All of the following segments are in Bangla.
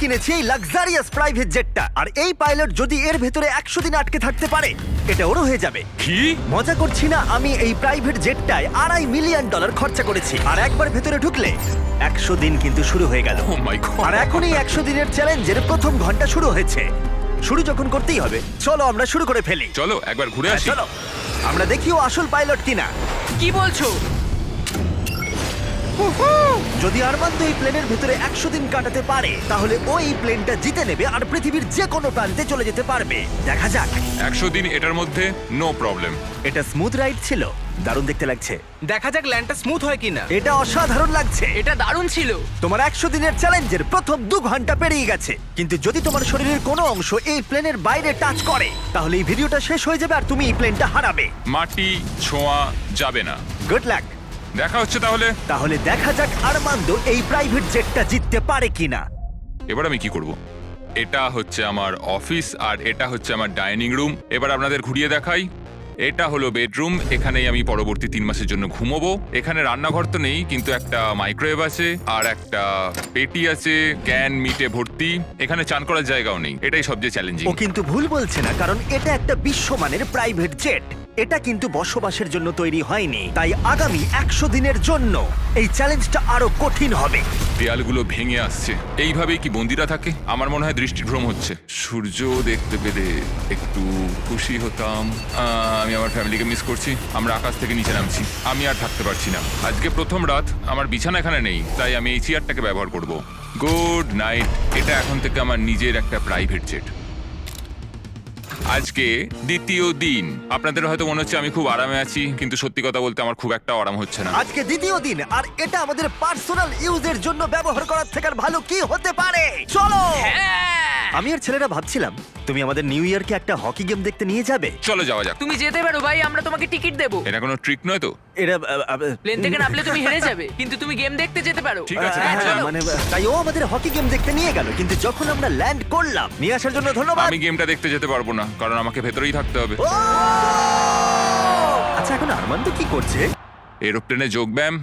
কিনেছি এই লাক্সারিয়াস প্রাইভেট জেটটা, আর এই পাইলট যদি এর ভেতরে 100 দিন আটকে থাকতে পারে এটা ওরও হয়ে যাবে। কি? মজা করছি না, আমি এই প্রাইভেট জেটটায় $2.5 মিলিয়ন খরচা করেছি, আর একবার ভেতরে ঢুকলে 100 দিন কিন্তু শুরু হয়ে গেল। ও মাই গড। আর এখনই 100 দিনের চ্যালেঞ্জের প্রথম ঘন্টা শুরু হয়েছে। শুরু যখন করতেই হবে, চলো আমরা শুরু করে ফেলি। চলো একবার ঘুরে হ্যাঁ, আসি। চলো আমরা দেখি ও আসল পাইলট কিনা। কি বলছো? যদি আরমান্দ এই প্লেনের ভিতরে 100 দিন কাটাতে পারে তাহলে ও এই প্লেনটা জিতে নেবে আর পৃথিবীর যে কোনো প্রান্তে চলে যেতে পারবে। দেখা যাক। 100 দিন এটার মধ্যে নো প্রবলেম। এটা স্মুথ রাইড ছিল, দারুণ দেখতে লাগছে। দেখা যাক ল্যান্ডটা স্মুথ হয় কিনা। এটা অসাধারণ লাগছে। এটা দারুণ ছিল। তোমার 100 দিনের চ্যালেঞ্জের প্রথম 2 ঘন্টা পেরিয়ে গেছে, কিন্তু যদি তোমার শরীরের কোনো অংশ এই প্লেনের বাইরে টাচ করে তাহলে এই ভিডিওটা শেষ হয়ে যাবে আর তুমি এই প্লেনটা হারাবে। মাটি ছোঁয়া যাবে না। Good luck. দেখা হচ্ছে তাহলে। তাহলে দেখা যাক আরমান্দ এই প্রাইভেট জেটটা জিততে পারে কিনা। এবার আমি কি করব? এটা হচ্ছে আমার অফিস আর এটা হচ্ছে আমার ডাইনিং রুম। এবার আপনাদের ঘুরিয়ে দেখাই। এটা হলো বেডরুম, এখানেই আমি পরবর্তী 3 মাসের জন্য ঘুমোবো। এখানে রান্নাঘর তো নেই, কিন্তু একটা মাইক্রোওয়েভ আছে আর একটা পেটি আছে, ক্যান মিটে ভর্তি। এখানে চান করার জায়গাও নেই, এটাই সবচেয়ে চ্যালেঞ্জিং। ও কিন্তু ভুল বলছে না, কারণ এটা একটা বিশ্বমানের প্রাইভেট জেট। এটা কিন্তু বসবাসের জন্য তৈরি হয়নি, তাই আগামী 100 দিনের জন্য এই চ্যালেঞ্জটা আরো কঠিন হবে। দেয়ালগুলো ভেঙে আসছে। এইভাবেই কি বন্দিরা থাকে? আমার মনে হয় দৃষ্টিভ্রম হচ্ছে। সূর্য দেখতে পেলে একটু খুশি হতাম। আমি আমার ফ্যামিলিকে মিস করছি। আমরা আকাশ থেকে নিচে নামছি, আমি আর থাকতে পারছি না। আজকে প্রথম রাত, আমার বিছানা এখানে নেই, তাই আমি এই চেয়ারটাকে ব্যবহার করব। Good night. এটা এখন থেকে আমার নিজের একটা প্রাইভেট জেট। আজকে দ্বিতীয় দিন। আপনাদের হয়তো মনে হচ্ছে আমি খুব আরামে আছি, কিন্তু সত্যি কথা বলতে আমার খুব একটা আরাম হচ্ছে না। আজকে দ্বিতীয় দিন, আর এটা আমাদের পার্সোনাল ইউজের জন্য ব্যবহার করার থেকে আর ভালো কি হতে পারে। চলো। আমি আর ছেলেরা ভাবছিলাম তুমি আমাদের নিউ ইয়ারকে একটা হকি গেম দেখতে নিয়ে যাবে। চলো যাওয়া যাক। তুমি যেতে পারো ভাই, আমরা তোমাকে টিকিট দেবো। এটা কোনো ট্রিক নয় তো? এটা প্লেন থেকে নামলে তুমি হেরে যাবে, কিন্তু তুমি গেম দেখতে যেতে পারো। ঠিক আছে, হ্যাঁ, চলো। চলো। মানে তাই ও আমাদের হকি গেম দেখতে নিয়ে গেল, কিন্তু যখন আমরা ল্যান্ড করলাম, নিয়ে আসার জন্য ধন্যবাদ। আমি গেমটা দেখতে যেতে পারবো না, কারণ আমাকে ভেতরেই থাকতে হবে। ও! আচ্ছা, এখন আরমান্দ কি করছে? এরোপ্লেনে যোগব্যায়াম।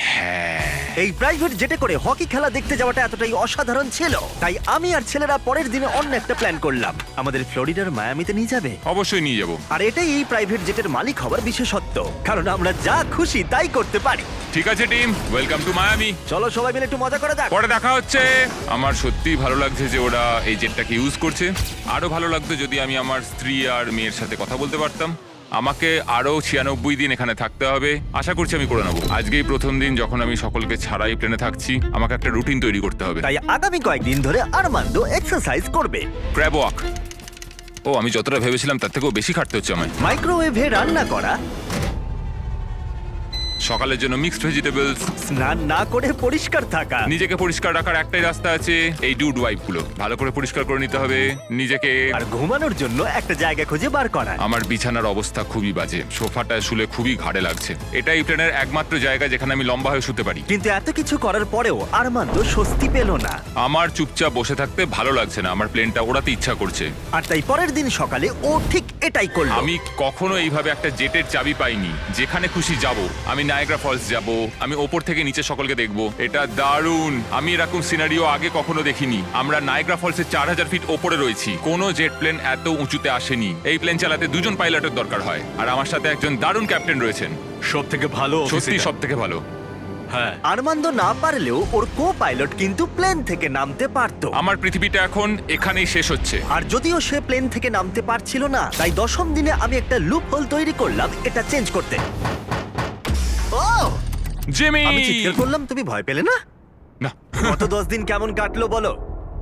হ্যাঁ, এই প্রাইভেট জেটে করে হকি খেলা দেখতে যাওয়াটা এতটাই অসাধারণ ছিল, তাই আমি আর ছেলেরা পরের দিনে অন্য একটা প্ল্যান করলাম। আমাদের ফ্লোরিডার মায়ামিতে নিয়ে যাবে। অবশ্যই নিয়ে যাবো। আর এটাই এই প্রাইভেট জেটের মালিক হওয়ার বিশেষত্ব, কারণ আমরা যা খুশি তাই করতে পারি। ঠিক আছে টিম, ওয়েলকাম টু মায়ামি। চলো সবাই মিলে একটু মজা করা যাক। পরে দেখা হচ্ছে। আমার সত্যিই ভালো লাগছে যে ওরা এই জেটটাকে ইউজ করছে। আরো ভালো লাগতো যদি আমি আমার স্ত্রী আর মেয়ের সাথে কথা বলতে পারতাম। আমাকে আরো 96 দিন এখানে থাকতে হবে। আশা করছি আমি করে নেবো। আজকেই প্রথম দিন যখন আমি সকলকে ছাড়াই প্লেনে থাকছি। আমাকে একটা রুটিন তৈরি করতে হবে। তাই আগামী কয়েকদিন ধরে আরমান্দ এক্সারসাইজ করবে। Crab walk. ও, আমি যতটা ভেবেছিলাম তার থেকেও বেশি খাটতে হচ্ছে আমায়। মাইক্রোওয়েভে রান্না করা, সকালের জন্য মিক্সড ভেজিটেবলস। স্নান না করে পরিষ্কার থাকা। নিজেকে পরিষ্কার রাখার একটাই রাস্তা আছে, এই ডুড ওয়াইপ গুলো ভালো করে পরিষ্কার করে নিতে হবে নিজেকে। আর ঘুমানোর জন্য একটা জায়গা খুঁজে বার করা। আমার বিছানার অবস্থা খুবই বাজে, সোফাটায় শুলে খুবই ঘাড়ে লাগছে। এটাই প্লেনের একমাত্র জায়গা যেখানে আমি লম্বা হয়ে শুতে পারি। কিন্তু এত কিছু করার পরেও আরমান্দ স্বস্তি পেল না। আমার চুপচাপ বসে থাকতে ভালো লাগছে না, আমার প্লেনটা ওড়াতে ইচ্ছা করছে। আর তাই পরের দিন সকালে ও ঠিক এটাই করলো। আমি কখনো এইভাবে একটা জেটের চাবি পাইনি। যেখানে খুশি যাব। আমি নায়াগ্রা ফলস যাব, আমি ওপর থেকে নিচে সকলকে দেখব। এটা দারুণ। আমি এরকম সিনারিও আগে কখনো দেখিনি। আমরা নায়াগ্রা ফলসের 4000 ফিট ওপরে রয়েছি। কোনো জেট প্লেন এত উঁচুতে আসেনি। এই প্লেন চালাতে 2 জন পাইলটের দরকার হয়, আর আমার সাথে একজন দারুণ ক্যাপ্টেন রয়েছেন। সব থেকে ভালো সত্যি সব থেকে ভালো। হ্যাঁ, আরমান্দ না পারলেও ওর কো পাইলট কিন্তু প্লেন থেকে নামতে পারতো। আমার পৃথিবীটা এখন এখানেই শেষ হচ্ছে। আর যদিও সে প্লেন থেকে নামতে পারছিল না, তাই 10ম দিনে আমি একটা লুপ হোল তৈরি করলাম এটা চেঞ্জ করতে। ও! জিমি! আমি চিৎকার করলাম, তুমি ভয় পেলে না? না। গত 10 দিন কেমন কাটলো বলো?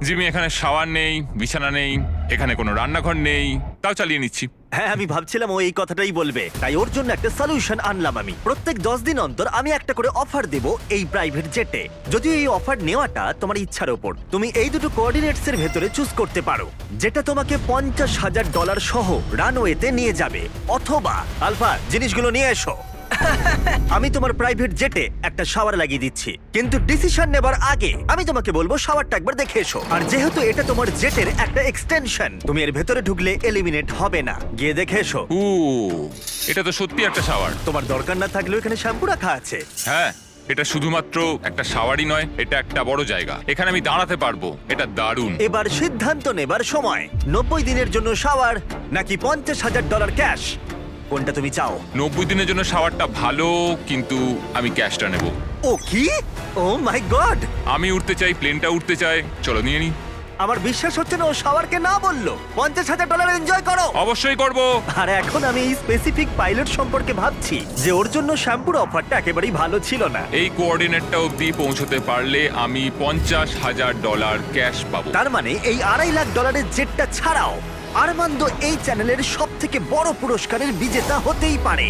জিমি, এখানে শাওয়ার নেই, বিছানা নেই, এখানে কোনো রান্নাঘর নেই, তাও চালিয়ে নিচ্ছি। হ্যাঁ, আমি ভাবছিলাম ও এই কথাটাই বলবে, তাই ওর জন্য একটা সলিউশন আনলাম আমি। প্রত্যেক 10 দিন অন্তর আমি একটা করে অফার দেব এই প্রাইভেট জেটে। যদিও এই অফার নেওয়াটা তোমার ইচ্ছার উপর, তুমি এই দুটো কোঅর্ডিনেটস এর ভেতরে চুজ করতে পারো, যেটা তোমাকে $50,000 সহ রানওয়েতে নিয়ে যাবে, অথবা আলফা জিনিসগুলো নিয়ে এসো। আমি তোমার প্রাইভেট জেটে একটা শাওয়ার লাগিয়ে দিচ্ছি, কিন্তু ডিসিশন নেবার আগে আমি তোমাকে বলবো শাওয়ারটা একবার দেখে এসো। আর যেহেতু এটা তোমার জেটের একটা এক্সটেনশন, তুমি এর ভেতরে ঢুকলে এলিমিনেট হবে না। গিয়ে দেখে এসো। এটা তো সত্যি একটা শাওয়ার। তোমার দরকার না থাকলেও এখানে শ্যাম্পু রাখা আছে। হ্যাঁ, এটা শুধুমাত্র একটা শাওয়ারই নয়, এটা একটা বড় জায়গা। এখানে আমি দাঁড়াতে পারবো, এটা দারুণ। এবার সিদ্ধান্ত নেবার সময়। 90 দিনের জন্য শাওয়ার নাকি $50,000 ক্যাশ, কোনটা তুমি চাও? 90 দিনের জন্য শাওয়ারটা ভালো, কিন্তু আমি ক্যাশটা নেব। ও কি? ও মাই গড! আমি উঠতে চাই, প্লেনটা উঠতে চাই। চলো নিয়ে নি। আমার বিশ্বাস হচ্ছে না ও শাওয়ারকে না বললো। $50,000 এনজয় করো। অবশ্যই করব। আর এখন আমি এই স্পেসিফিক পাইলট সম্পর্কে ভাবছি যে ওর জন্য শ্যাম্পুর অফারটা একেবারেই ভালো ছিল না। এই কোঅর্ডিনেটটা অবধি পৌঁছতে পারলে আমি $50,000 ক্যাশ পাবো। তার মানে এই $2.5 লাখ জেটটা ছাড়াও আরমান্দো এই চ্যানেলের সব থেকে বড় পুরস্কারের বিজেতা হতেই পারে।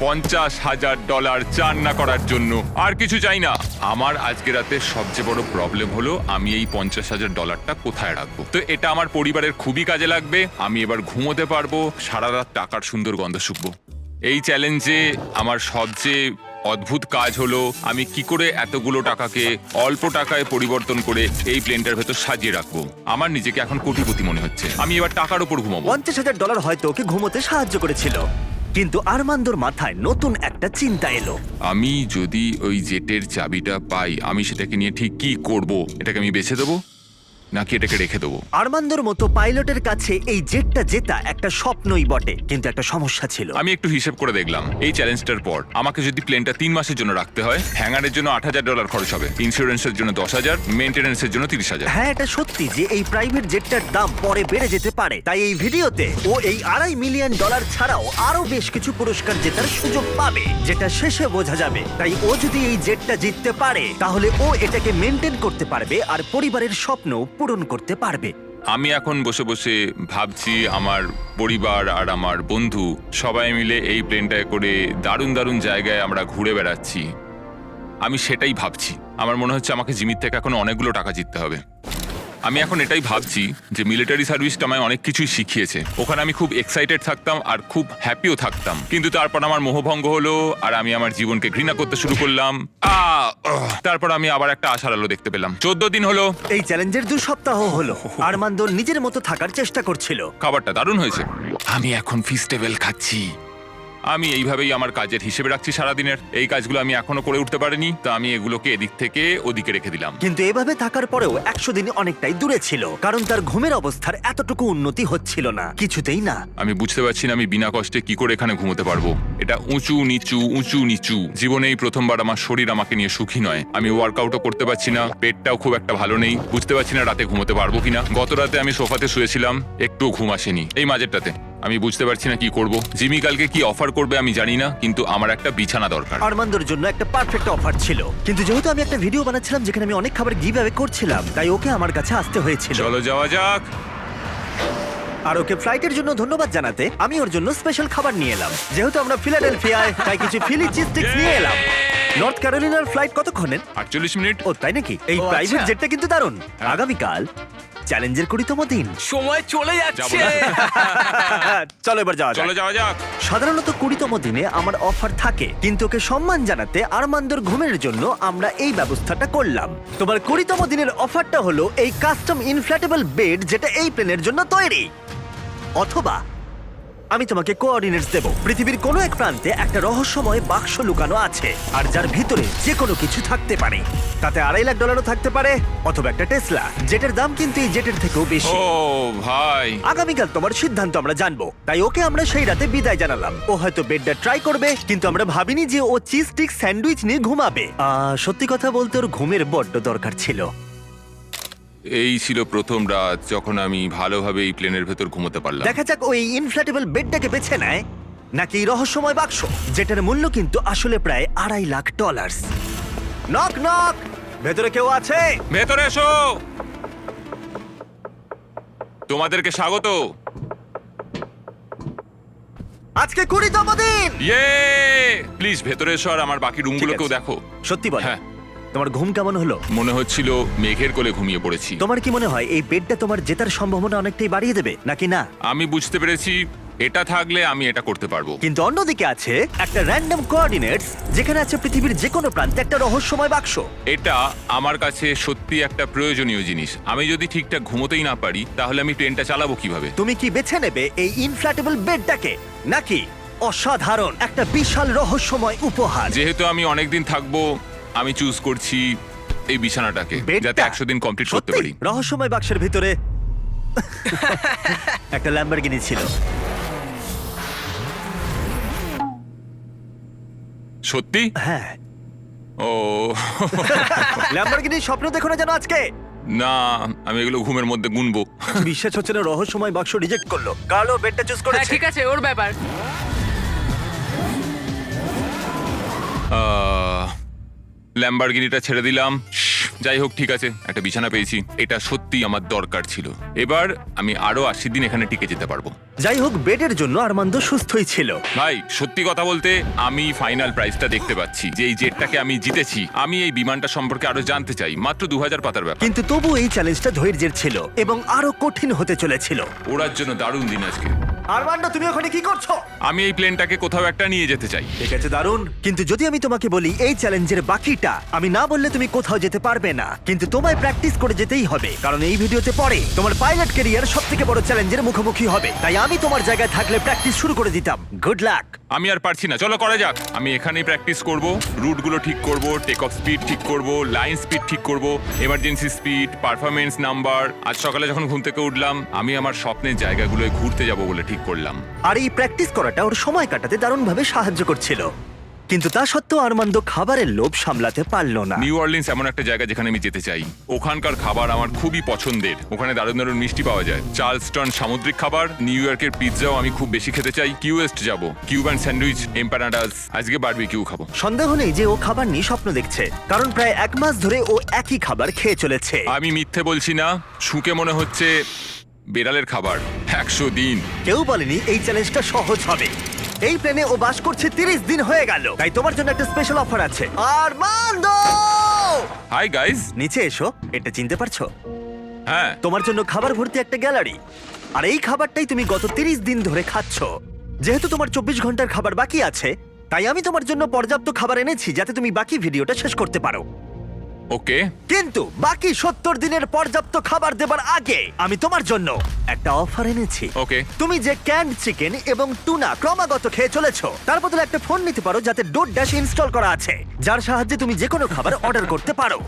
$50,000 চান না করার জন্য আর কিছু চাই না। আমার আজকে রাতে সবচেয়ে বড় প্রবলেম হলো আমি এই $50,000টা কোথায় রাখবো। তো এটা আমার পরিবারের খুবই কাজে লাগবে। আমি এবার ঘুমোতে পারবো, সারা রাত টাকার সুন্দর গন্ধ শুকবো। এই চ্যালেঞ্জে আমার সবচেয়ে অদ্ভুত কাজ হলো আমি কি করে এতগুলো টাকাকে অল্প টাকায় পরিবর্তন করে এই প্লেনটার ভেতর সাজিয়ে রাখবো। আমার নিজেকে এখন কোটিপতি মনে হচ্ছে। আমি এবার টাকার উপর ঘুমাবো। $50,000 হয়তো ওকে ঘুমোতে সাহায্য করেছিল, কিন্তু আরমান্দোর মাথায় নতুন একটা চিন্তা এলো। আমি যদি ওই জেটের চাবিটা পাই, আমি সেটাকে নিয়ে ঠিক কি করব? এটাকে আমি বেছে দেবো নাকি এটাকে রেখে দেবো? আরমান্দোর মতো পাইলটের কাছে এই জেটটা জেতা একটা স্বপ্নই বটে, কিন্তু একটা সমস্যা ছিল। আমি একটু হিসেব করে দেখলাম, এই চ্যালেঞ্জটার পর আমাকে যদি প্লেনটা 3 মাসের জন্য রাখতে হয়, হ্যাঙ্গারের জন্য $8,000 খরচ হবে, ইন্স্যুরেন্সের জন্য $10,000, মেইনটেনেন্সের জন্য $30,000। হ্যাঁ, এটা সত্যি যে এই প্রাইভেট জেটটার দাম পরে বেড়ে যেতে পারে। তাই এই ভিডিওতে ও এই $2.5 মিলিয়ন ছাড়াও আরো বেশ কিছু পুরস্কার জেতার সুযোগ পাবে, যেটা শেষে বোঝা যাবে। তাই ও যদি এই জেটটা জিততে পারে তাহলে ও এটাকে মেনটেন করতে পারবে আর পরিবারের স্বপ্ন পূরণ করতে পারবে। আমি এখন বসে বসে ভাবছি আমার পরিবার আর আমার বন্ধু সবাই মিলে এই প্লেনটায় করে দারুণ দারুণ জায়গায় আমরা ঘুরে বেড়াচ্ছি। আমি সেটাই ভাবছি। আমার মনে হচ্ছে আমাকে জিমির থেকে এখন অনেকগুলো টাকা জিততে হবে। আমি এখন এটাই ভাবছি যে মিলিটারি সার্ভিসটা আমায় অনেক কিছুই শিখিয়েছে। ওখানে আমি খুব এক্সাইটেড থাকতাম আর খুব হ্যাপিও থাকতাম, কিন্তু তারপর আমার মোহভঙ্গ হলো আর আমি আমার জীবনকে ঘৃণা করতে শুরু করলাম। তারপর আমি আবার একটা আশার আলো দেখতে পেলাম। 14 দিন হলো এই চ্যালেঞ্জের 2 সপ্তাহ হলো। আরমান্দো নিজের মতো থাকার চেষ্টা করছিল। খাবারটা দারুণ হয়েছে। আমি এখন ফিস্টেবল খাচ্ছি। আমি এইভাবেই আমার কাজের হিসেবে রাখছি সারাদিনের। এই কাজগুলো আমি এখনো করে উঠতে পারিনি, তো আমি এগুলোকে এদিক থেকে ওদিকে রেখে দিলাম। কিন্তু এভাবে থাকার পরেও 100 দিন অনেকটাই দূরে ছিল, কারণ তার ঘুমের অবস্থার এতটুকু উন্নতি হচ্ছিল না, কিছুতেই না। আমি বুঝতে পারছি না আমি বিনা কষ্টে কি করে এখানে ঘুমোতে পারবো। এটা উঁচু নিচু উঁচু নিচু। জীবনে এই প্রথমবার আমার শরীর আমাকে নিয়ে সুখী নয়। আমি ওয়ার্কআউটও করতে পারছি না, পেটটাও খুব একটা ভালো নেই। বুঝতে পারছি না রাতে ঘুমোতে পারবো কিনা। গত রাতে আমি সোফাতে শুয়েছিলাম, একটুও ঘুম আসেনি এই মাঝেরটাতে। আমি বুঝতে পারছি না কি করব। জিমি কালকে কি অফার করবে আমি জানি না, কিন্তু আমার একটা বিছানা দরকার। আরমান্দোর জন্য একটা পারফেক্ট অফার ছিল, কিন্তু যেহেতু আমি একটা ভিডিও বানাচ্ছিলাম যেখানে আমি অনেক খাবার গিভ অ্যাওয়ে করছিলাম, তাই ওকে আমার কাছে আসতে হয়েছিল। চলো যাওয়া যাক। আর ওকে ফ্লাইটের জন্য ধন্যবাদ জানাতে আমি ওর জন্য স্পেশাল খাবার নিয়ে এলাম। যেহেতু আমরা ফিলাডেলফিয়ায়, তাই কিছু ফিলি চিজ স্টিক্স নিয়ে এলাম। নর্থ ক্যারোলিনার ফ্লাইট কতক্ষণের? 48 মিনিট। ও তাই নাকি? এই প্রাইভেট আচ্ছা। জেটটা কিন্তু দারুণ। আগামীকাল চ্যালেঞ্জের 20তম দিন। সময় চলে যাবো যাচ্ছে। না। চলো এবার যাওয়া যাক। চলো যাওয়া যাক। সাধারণত 20তম দিনে আমার অফার থাকে, কিন্তু ওকে সম্মান জানাতে আরমান্দোর ঘুমের জন্য আমরা এই ব্যবস্থাটা করলাম। তোমার 20তম দিনের অফারটা হলো এই কাস্টম ইনফ্ল্যাটেবল বেড, যেটা এই প্লেনের জন্য তৈরি। অথবা আমি তোমাকে কোঅর্ডিনেটস দেব। পৃথিবীর কোনো এক প্রান্তে একটা রহস্যময় বাক্স লুকানো আছে, আর যার ভিতরে যে কোনো কিছু থাকতে পারে। তাতে $2.5 লাখ থাকতে পারে, অথবা একটা টেসলা, যেটার দাম কিন্তু এই জেটের থেকেও বেশি। ও ভাই, আগামীকাল তোমার সিদ্ধান্ত আমরা জানবো, তাই ওকে আমরা সেই রাতে বিদায় জানালাম। ও হয়তো বেডটা ট্রাই করবে, কিন্তু আমরা ভাবিনি যে ও চিজ স্টিক স্যান্ডউইচ নিয়ে ঘুমাবে। সত্যি কথা বলতে ওর ঘুমের বড্ড দরকার ছিল। এই ছিল প্রথম রাত যখন আমি ভালোভাবে এই প্লেনের ভেতর ঘুমোতে পারলাম। দেখা যাক ওই ইনফ্ল্যাটেবল বেডটাকে বেছে নেয় নাকি এই রহস্যময় বাক্স, যেটার মূল্য কিন্তু আসলে প্রায় $2.5 লাখ। নক নক, ভেতরে কেউ আছে? ভেতরে এসো, তোমাদেরকে স্বাগত। আজকে 20তম দিন। ইয়ে, প্লিজ ভেতরে এসো আর আমার বাকি রুমগুলোকেও ঠিক আছে। দেখো। সত্যি বল, হ্যাঁ। তোমার ঘুম কেমন হলো? মনে হচ্ছিল মেঘের কোলে ঘুমিয়ে পড়েছি। তোমার কি মনে হয় এই বেডটা তোমার জেতার সম্ভাবনা অনেকটাই বাড়িয়ে দেবে নাকি না? আমি বুঝতে পেরেছি এটা থাকলে আমি এটা করতে পারবো। কিন্তু অন্যদিকে আছে একটা র্যান্ডম কোঅর্ডিনেটস, যেখানে আছে পৃথিবীর যে কোনো প্রান্তে একটা রহস্যময় বাক্স। এটা আমার কাছে সত্যি একটা প্রয়োজনীয় জিনিস। আমি যদি ঠিকঠাক ঘুমোতেই না পারি তাহলে আমি প্লেনটা চালাবো কিভাবে? তুমি কি বেছে নেবে এই ইনফ্ল্যাটেবল বেডটাকে নাকি অসাধারণ, একটা বিশাল রহস্যময় উপহার। যেহেতু আমি অনেকদিন থাকবো, আমি চুজ করছি এই বিছানাটাকে, বেডটা? যাতে 100 দিন কমপ্লিট করতে সত্যি? পারি। রহস্যময় বাক্সের ভিতরে একটা ল্যাম্বরগিনি ছিল। সত্যি? হ্যাঁ, ও ল্যাম্বরগিনি স্বপ্ন দেখো না যেন আজকে। না, আমি এগুলো ঘুমের মধ্যে গুনবো। বিশ্বাস হচ্ছে না, রহস্যময় বাক্স রিজেক্ট করলো। কার্লো বেডটা চুজ হ্যাঁ করেছে। ঠিক আছে, ওর ব্যাপার। ল্যাম্বরগিনিটা ছেড়ে দিলাম। যাই হোক, ঠিক আছে, একটা বিছানা পেয়েছি, এটা সত্যি আমার দরকার ছিল। এবার আমি আরো 80 দিন এখানে টিকে যেতে পারবো। যাই হোক, বেডের জন্য আরমান্দো সুস্থই ছিল। ভাই, সত্যি কথা বলতে আমি ফাইনাল প্রাইজটা দেখতে পাচ্ছি, যে এই জেটটাকে আমি জিতেছি। আমি এই বিমানটা সম্পর্কে আরো জানতে চাই। মাত্র 2000 পাতার ব্যাপার। কিন্তু তবু এই চ্যালেঞ্জটা ধৈর্যের ছিল এবং আরো কঠিন হতে চলেছিল। ওড়ার জন্য দারুণ দিন আজকে। আরমান্ডো, তুমি ওখানে কি করছো? আমি এই প্লেনটাকে কোথাও একটা নিয়ে যেতে চাই। ঠিক আছে, দারুণ। কিন্তু যদি আমি তোমাকে বলি এই চ্যালেঞ্জের বাকিটা, আমি না বললে তুমি কোথাও যেতে পারবে না। কিন্তু তোমায় প্র্যাকটিস করে যেতেই হবে, কারণ এই ভিডিওতে পরে তোমার পাইলট ক্যারিয়ার সবথেকে বড় চ্যালেঞ্জের মুখোমুখি হবে। তাই আমি তোমার জায়গায় থাকলে প্র্যাকটিস শুরু করে দিতাম। Good luck. আমি আর পারছি না, চলো করা যাক। আমি এখানেই প্র্যাকটিস করব, রুটগুলো ঠিক করব, টেক অফ স্পিড ঠিক করব, লাইন স্পিড ঠিক করব, এমার্জেন্সি স্পিড, পারফরমেন্স নাম্বার। আজ সকালে যখন ঘুম থেকে উঠলাম, আমি আমার স্বপ্নের জায়গাগুলোয় ঘুরতে যাব বলে ঠিক করলাম। আর এই প্র্যাকটিস করাটা ওর সময় কাটাতে দারুণভাবে সাহায্য করছিল। কিন্তু তা সত্ত্বেও আরমান্দো খাবারের লোভ সামলাতে পারলো না। নিউ অরলিন্স এমন একটা জায়গা যেখানে আমি যেতে চাই। ওখানকার খাবার আমার খুবই পছন্দের। ওখানে দারুণ দারুণ মিষ্টি পাওয়া যায়, চার্লস্টন সামুদ্রিক খাবার, নিউ ইয়র্কের পিৎজাও আমি খুব বেশি খেতে চাই। কিউএস্ট যাব, কিউবান স্যান্ডউইচ, এম্পানাডাস, আজকে বারবিকিউ খাবো। সন্দেহ নেই যে ও খাবার নিয়ে স্বপ্ন দেখছে, কারণ প্রায় 1 মাস ধরে ও একই খাবার খেয়ে চলেছে। আমি মিথ্যে বলছি না, শুকে মনে হচ্ছে বেড়ালের খাবার। 100 দিন। কেউ বলেনি এই চ্যালেঞ্জটা সহজ হবে। এই প্লেনে ও বাস করছে 30 দিন হয়ে গেল, তাই তোমার জন্য একটা স্পেশাল অফার আছে। Armando, hi guys. নিচে এসো। এটা চিনতে পারছো? হ্যাঁ, তোমার জন্য খাবার ভর্তি একটা গ্যালারি। আর এই খাবারটাই তুমি গত 30 দিন ধরে খাচ্ছ। যেহেতু তোমার 24 ঘন্টার খাবার বাকি আছে, তাই আমি তোমার জন্য পর্যাপ্ত খাবার এনেছি যাতে তুমি বাকি ভিডিওটা শেষ করতে পারো। ওকে। কিন্তু বাকি 70 দিনের পর্যাপ্ত খাবার দেবার আগে আমি তোমার জন্য একটা অফার এনেছি। ওকে। তুমি যে ক্যান্ড চিকেন এবং টুনা ক্রমাগত খেয়ে চলেছো, তার বদলে একটা ফোন নিতে পারো যাতে ডোর ড্যাশ ইনস্টল করা আছে, যার সাহায্যে তুমি যে কোনো খাবার অর্ডার করতে পারো।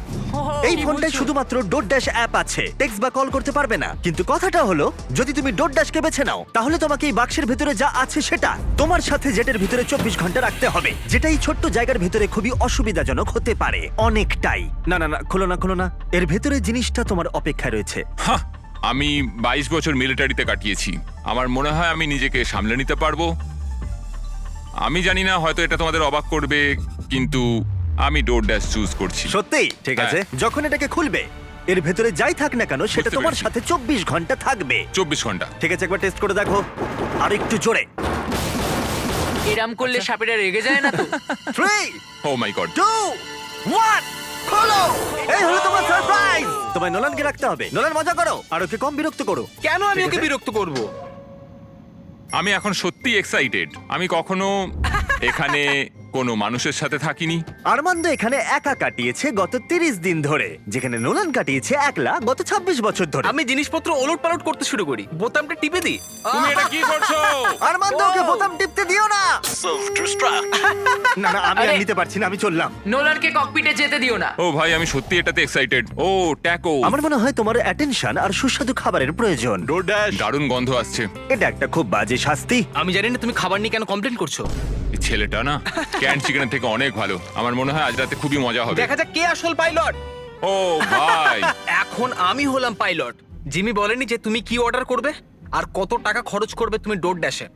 এই কি ফোনটায় বলছো? শুধুমাত্র ডোর ড্যাশ অ্যাপ আছে, টেক্সট বা কল করতে পারবে না। কিন্তু কথাটা হলো, যদি তুমি ডোর ড্যাশকে বেছে নাও, তাহলে তোমাকে এই বাক্সের ভিতরে যা আছে সেটা তোমার সাথে জেটের ভিতরে 24 ঘন্টা রাখতে হবে, যেটা এই ছোট্ট জায়গার ভিতরে খুবই অসুবিধাজনক হতে পারে অনেকটাই। না না না, খোলো না খোলো না, এর ভেতরে জিনিসটা তোমার অপেক্ষায় রয়েছে। হাহ, আমি 22 বছর মিলিটারিতে কাটিয়েছি। আমার মনে হয় আমি নিজেকে সামলে নিতে পারবো। আমি জানি না, হয়তো এটা তোমাদের অবাক করবে, কিন্তু আমি ডোর ড্যাশ চুজ করছি। সত্যি? ঠিক হ্যাঁ। আছে, যখন এটাকে খুলবে, এর ভেতরে যাই থাক না কেন সেটা বুঝতে তোমার পেরেছি। সাথে 24 ঘন্টা থাকবে। 24 ঘন্টা। ঠিক আছে, একবার টেস্ট করে দেখো। আর একটু জোরে। এরাম করলে সাপেরা রেগে যায় না তো? 3, ও মাই গড। 2, 1, খোলো! এই হলো তোমার সারপ্রাইজ। তোমায় নোলানকে রাখতে হবে। নোলান, মজা করো আর ওকে কম বিরক্ত করো। কেন আমি ঠিক ওকে আছে? বিরক্ত করব? আমি এখন সত্যি এক্সাইটেড। আমি কখনো এখানে কোনো মানুষের সাথে থাকিনি। আরমান্দো এখানে একা কাটিয়েছে গত 30 দিন ধরে, যেখানে নোলান কাটিয়েছে একলা গত 26 বছর ধরে। আমি জিনিসপত্র ওলট পালট করতে শুরু করি, বোতামটা টিপে দিই। তুমি এটা কি করছো? আরমান্দো, ওকে বোতাম টিপতে দিও না। না না, আমি আর আরে- নিতে পারছি না, আমি চললাম। নোলানকে ককপিটে যেতে দিও না। ও ভাই, আমি সত্যি এটাতে এক্সাইটেড। ও ট্যাকো, আমার মনে হয় তোমার অ্যাটেনশন আর সুস্বাদু খাবারের প্রয়োজন। দারুণ গন্ধ আসছে। এটা একটা খুব বাজে শাস্তি। আমি জানি না তুমি খাবার নিয়ে কেন কমপ্লেন করছো। এই ছেলেটা না ক্যান চিকেনের থেকে অনেক ভালো। আমার মনে হয় আজ রাতে খুবই মজা হবে। দেখা যাক কে আসল পাইলট। ও ভাই, এখন আমি হলাম পাইলট। জিমি বলেনি যে তুমি কি অর্ডার করবে আর কত টাকা খরচ করবে তুমি ডোর ড্যাশে।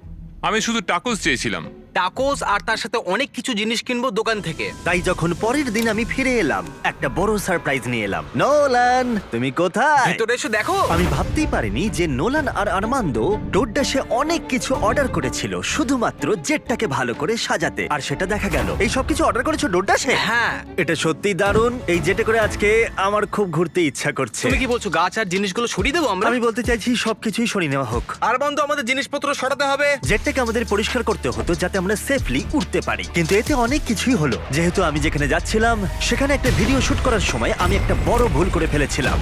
আমি শুধু টাকোস চেয়েছিলাম। টাকোস আর তার সাথে অনেক কিছু জিনিস কিনবো দোকান থেকে। তাই যখন পরের দিন আমি ফিরে এলাম, একটা বড় সারপ্রাইজ নিয়ে এলাম। নোলান, তুমি কোথায়? ভিতরে এসে দেখো। আমি ভাবতেই পারিনি যে নোলান আর আরমান্দো ডোরডাশে অনেক কিছু অর্ডার করেছিল শুধুমাত্র জেটটাকে ভালো করে সাজাতে, আর সেটা দেখা গেল। এই সব কিছু অর্ডার করেছো ডোরডাশে? হ্যাঁ। এটা সত্যি দারুণ। এই জেটে করে আজকে আমার খুব ঘুরতে ইচ্ছা করছে। তুমি কি বলছো গাছ আর জিনিসগুলো সরিয়ে দেবো আমরা? আমি বলতে চাইছি সবকিছুই সরিয়ে নেওয়া হোক। আর বন্ধু, আমাদের জিনিসপত্র সরাতে হবে। জেটটাকে আমাদের পরিষ্কার করতে হতো যাতে আমরা সেফলি উঠতে পারি, কিন্তু এতে অনেক কিছুই হলো। যেহেতু আমি যেখানে যাচ্ছিলাম সেখানে একটা ভিডিও শুট করার সময় আমি একটা বড় ভুল করে ফেলেছিলাম।